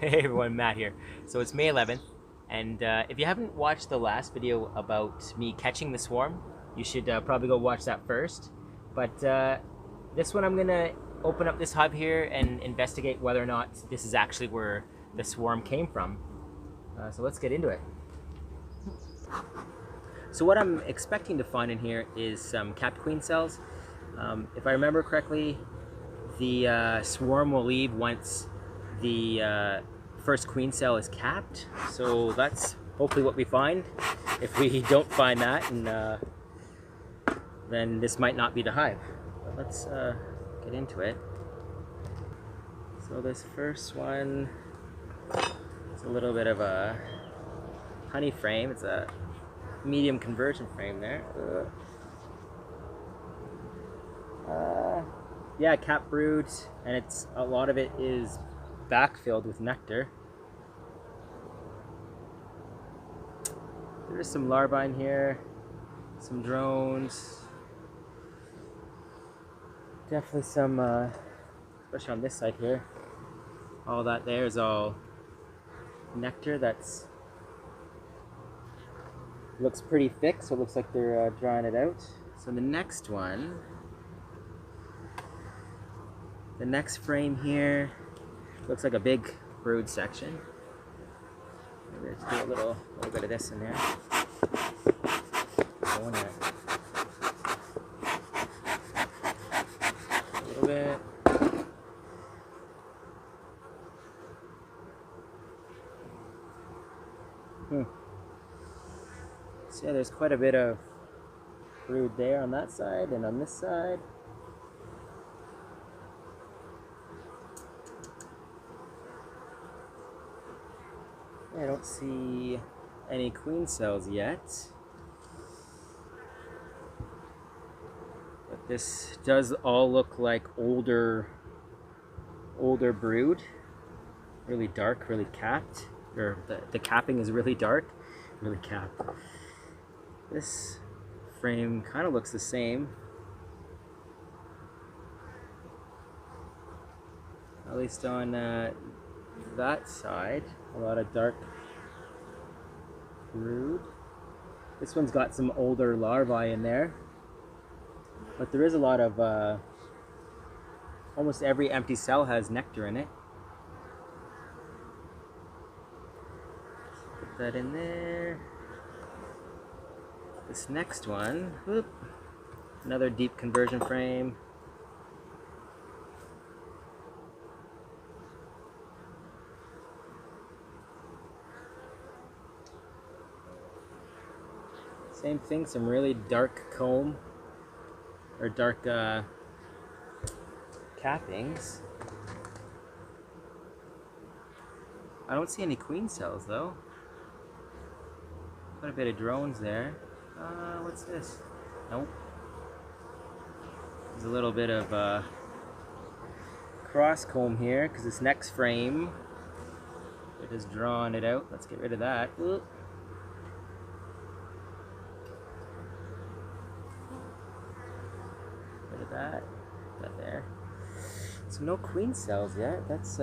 Hey everyone, Matt here. So it's May 11th, and if you haven't watched the last video about me catching the swarm, you should probably go watch that first. But this one I'm gonna open up this hive here and investigate whether or not this is actually where the swarm came from. So let's get into it. So what I'm expecting to find in here is some capped queen cells. If I remember correctly, the swarm will leave once the first queen cell is capped. So that's hopefully what we find. If we don't find that, then this might not be the hive. But let's get into it. So this first one is a little bit of a honey frame. It's a medium conversion frame there. Yeah, cap brood, and a lot of it is backfilled with nectar. There's some larvae in here, some drones, definitely some, especially on this side here. All that there is all nectar that's looks pretty thick, so it looks like they're drying it out. So the next one, the next frame here, looks like a big brood section. Maybe let's do a little bit of this in there. A little bit. So yeah, there's quite a bit of brood there on that side and on this side. I don't see any queen cells yet. But this does all look like older brood. Really dark, really capped. Or the capping is really dark, really capped. This frame kind of looks the same. At least on that side, a lot of dark brood. This one's got some older larvae in there, but there is a lot of almost every empty cell has nectar in it. Put that in there. This next one, whoop, another deep conversion frame. Same thing, some really dark comb or dark cappings. I don't see any queen cells though. Quite a bit of drones there. What's this? Nope. There's a little bit of cross comb here because this next frame, it has drawn it out. Let's get rid of that. Oop. That there. So no queen cells yet. That's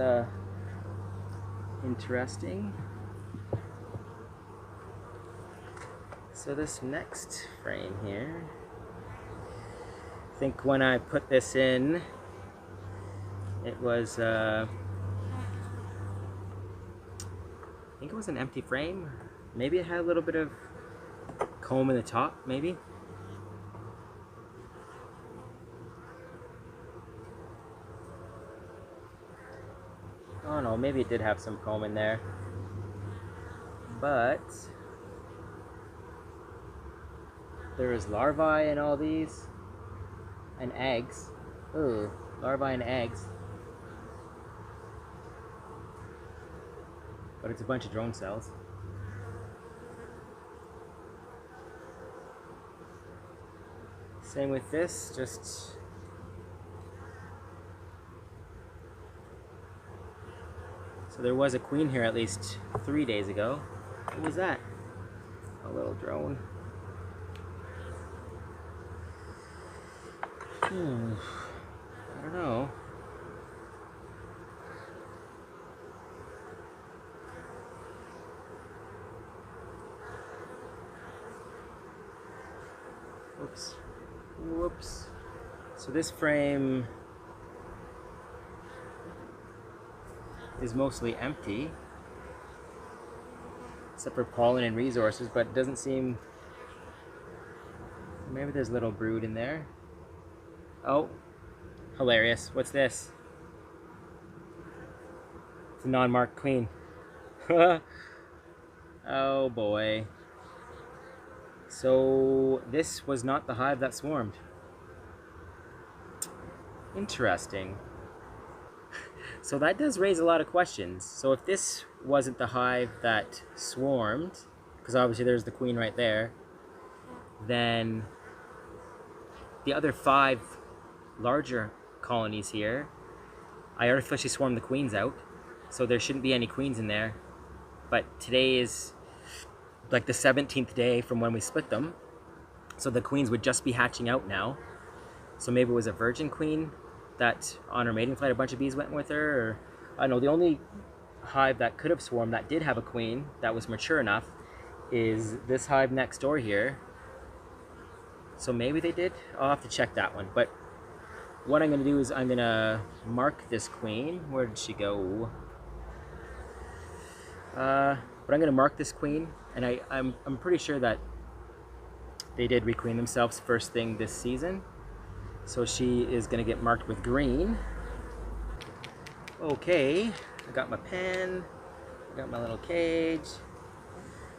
interesting. So this next frame here, I think when I put this in, it was I think it was an empty frame. Maybe it had a little bit of comb in the top, maybe. Oh no, maybe it did have some comb in there. But there is larvae in all these and eggs. Ooh, larvae and eggs. But it's a bunch of drone cells. Same with this, just so there was a queen here at least 3 days ago. What was that? A little drone. I don't know. Whoops. Whoops. So this frame is mostly empty, except for pollen and resources, but it doesn't seem... Maybe there's a little brood in there. Oh, hilarious. What's this? It's a non-marked queen. Oh boy. So this was not the hive that swarmed. Interesting. So that does raise a lot of questions. So if this wasn't the hive that swarmed, because obviously there's the queen right there, then the other 5 larger colonies here, I artificially swarmed the queens out, so there shouldn't be any queens in there. But today is like the 17th day from when we split them, so the queens would just be hatching out now. So maybe it was a virgin queen that on her mating flight a bunch of bees went with her, or I don't know. The only hive that could have swarmed that did have a queen that was mature enough is this hive next door here. So maybe they did. I'll have to check that one. But what I'm going to do is I'm going to mark this queen. Where did she go? But I'm going to mark this queen, and I'm pretty sure that they did requeen themselves first thing this season. So she is going to get marked with green. Okay, I got my pen, I got my little cage.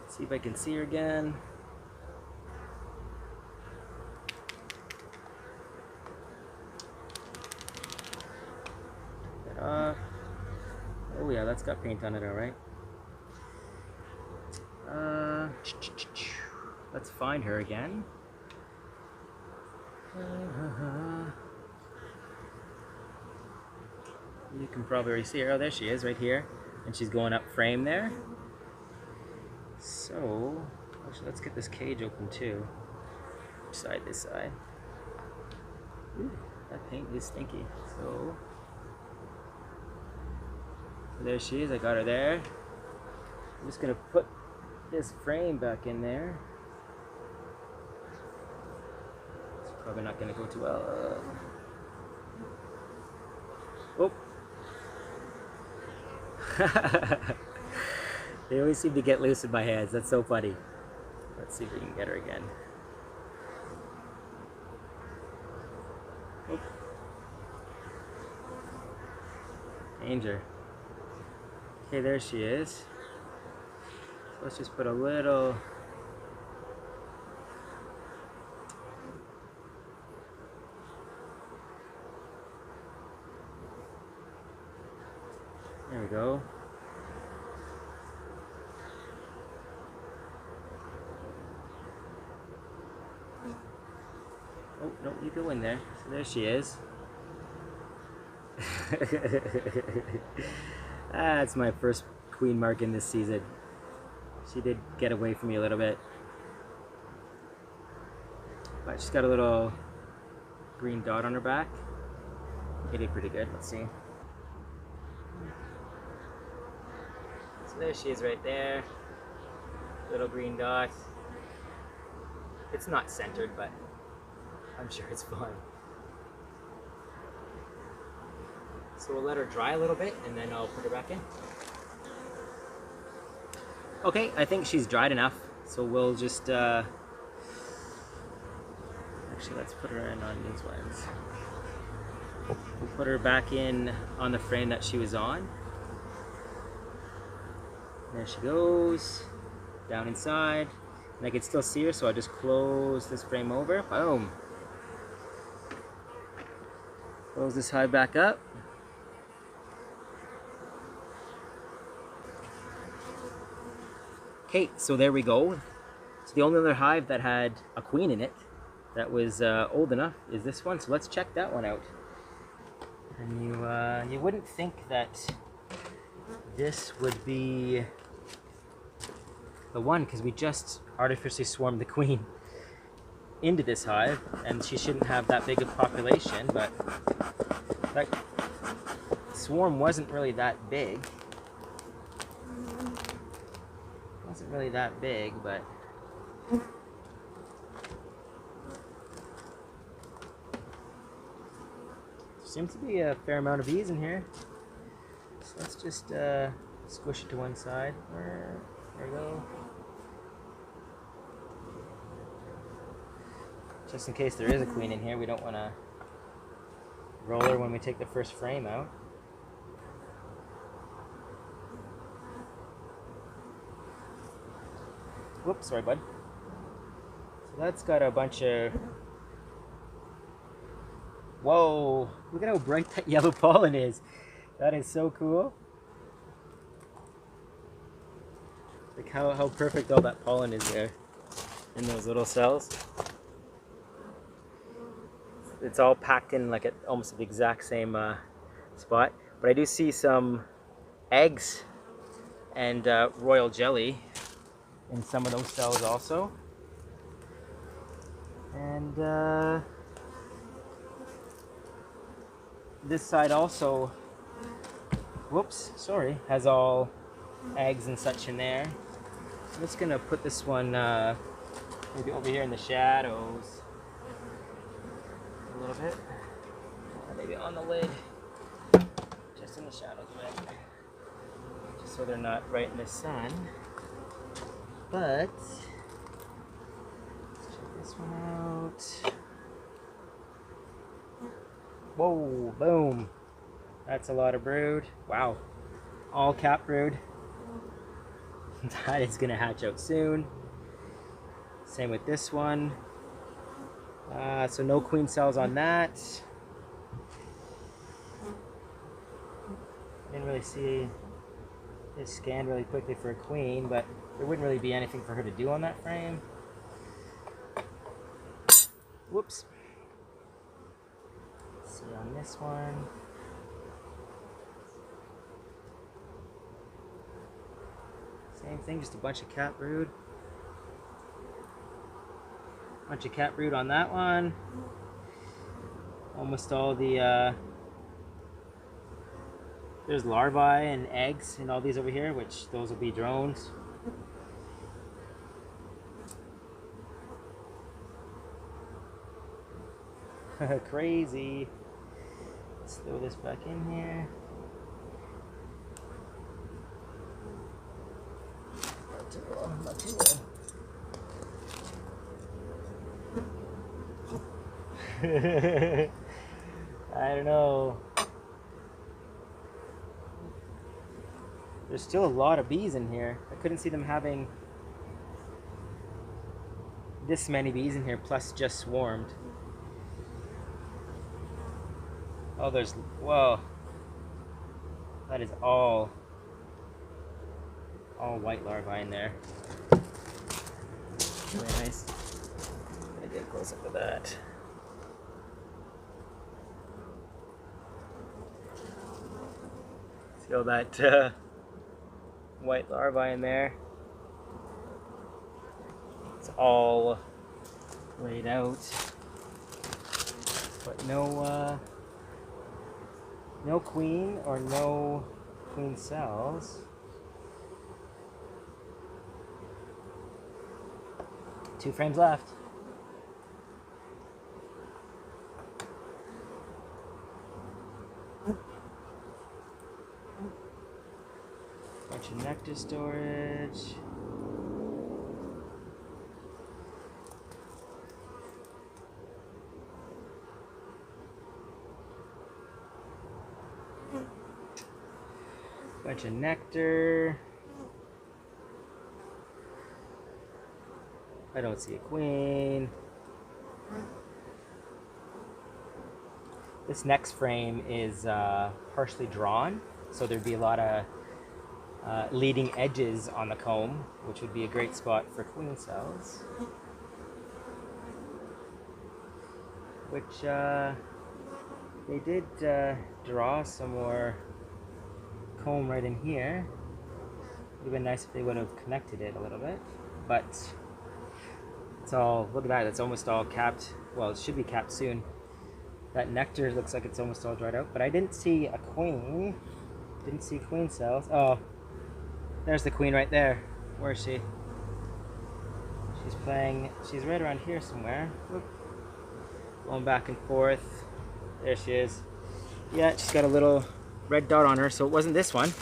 Let's see if I can see her again. Get that off. Oh yeah, that's got paint on it, all right. Let's find her again. You can probably already see her. Oh, there she is, right here. And she's going up frame there. So, actually, let's get this cage open too. Which side? This side. Ooh, that paint is stinky. So there she is. I got her there. I'm just gonna put this frame back in there. It's probably not gonna go too well. Oh. They always seem to get loose in my hands. That's so funny. Let's see if we can get her again. Oh. Danger. Okay, there she is. So let's just put a little... There we go. Oh, no, you go in there. So there she is. That's my first queen mark in this season. She did get away from me a little bit. But she's got a little green dot on her back. It did pretty good. Let's see. So there she is right there. Little green dot. It's not centered, but I'm sure it's fine. So we'll let her dry a little bit and then I'll put her back in. Okay, I think she's dried enough. So we'll just, actually let's put her in on these ones. We'll put her back in on the frame that she was on. There she goes, down inside. And I can still see her, so I'll just close this frame over. Boom. Close this hive back up. Okay, so there we go. So the only other hive that had a queen in it that was old enough is this one. So let's check that one out. And you wouldn't think that this would be the one, because we just artificially swarmed the queen into this hive, and she shouldn't have that big a population, but that swarm wasn't really that big. Wasn't really that big, but seems to be a fair amount of bees in here. So let's just squish it to one side. There we go. Just in case there is a queen in here, we don't want to roll her when we take the first frame out. Whoops, sorry bud. So that's got a bunch of... Whoa, look at how bright that yellow pollen is. That is so cool. Like how perfect all that pollen is there in those little cells. It's all packed in like at almost the exact same spot. But I do see some eggs and royal jelly in some of those cells also. And this side also, whoops, sorry, has all eggs and such in there. I'm just gonna put this one maybe over here in the shadows a little bit. Maybe on the lid, just in the shadows a bit, just so they're not right in the sun. But let's check this one out. Whoa, boom. That's a lot of brood. Wow. All cap brood. That is gonna hatch out soon. Same with this one. So no queen cells on that. Didn't really see this scanned really quickly for a queen, but there wouldn't really be anything for her to do on that frame. Whoops. Let's see on this one. Same thing, just a bunch of cat brood. Bunch of cat brood on that one. Almost all the there's larvae and eggs in all these over here, which those will be drones. Crazy. Let's throw this back in here. Not too low. I don't know. There's still a lot of bees in here. I couldn't see them having this many bees in here, plus just swarmed. Oh, there's, whoa. That is all white larvae in there. Really nice. Gotta get close up to that. See all that white larvae in there? It's all laid out, but no queen or no queen cells. 2 frames left. Bunch of nectar storage. Bunch of nectar. I don't see a queen. This next frame is partially drawn, so there'd be a lot of leading edges on the comb, which would be a great spot for queen cells. Which they did draw some more comb right in here. Would have been nice if they would have connected it a little bit, but it's all, look at that, it's almost all capped. Well, it should be capped soon. That nectar looks like it's almost all dried out, but I didn't see a queen. Didn't see queen cells. Oh, there's the queen right there. Where is she? She's playing, she's right around here somewhere. Whoop. Going back and forth. There she is. Yeah, she's got a little red dot on her, so it wasn't this one.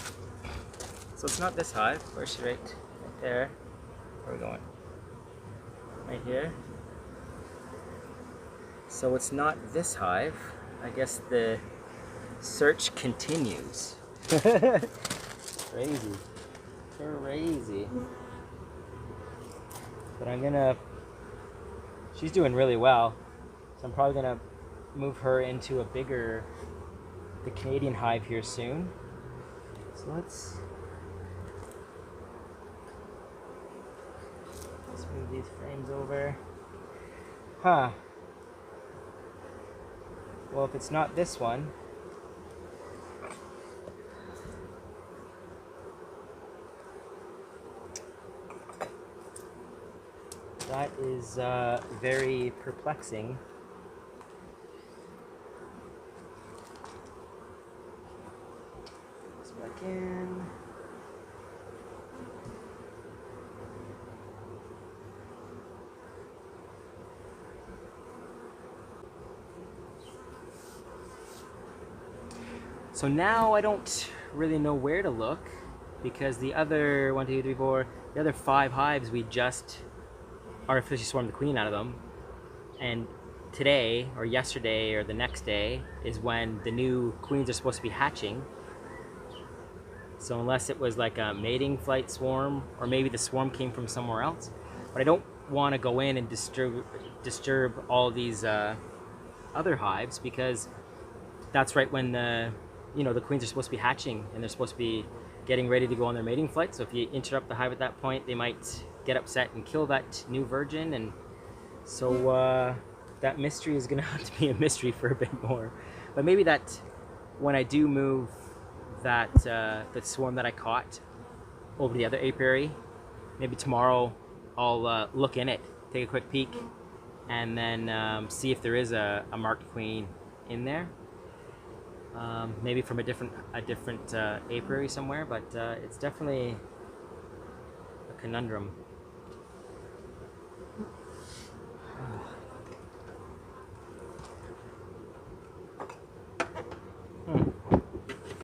So it's not this hive. Where's she? Right there. Where are we going? Right here. So it's not this hive. I guess the search continues. Crazy. Crazy. But I'm gonna... She's doing really well. So I'm probably gonna move her into a bigger... the Canadian hive here soon. So let's move these frames over. Huh. Well, if it's not this one, that is very perplexing. This back in. So now I don't really know where to look because the other 1, 2, 3, 4, the other 5 hives we just artificially swarmed the queen out of them, and today or yesterday or the next day is when the new queens are supposed to be hatching. So unless it was like a mating flight swarm, or maybe the swarm came from somewhere else, but I don't want to go in and disturb all these other hives, because that's right when the the queens are supposed to be hatching and they're supposed to be getting ready to go on their mating flight. So if you interrupt the hive at that point, they might get upset and kill that new virgin, and so that mystery is gonna have to be a mystery for a bit more. But maybe that when I do move that the swarm that I caught over to the other apiary, maybe tomorrow I'll look in it, take a quick peek, and then see if there is a marked queen in there. Maybe from a different apiary somewhere, but it's definitely a conundrum.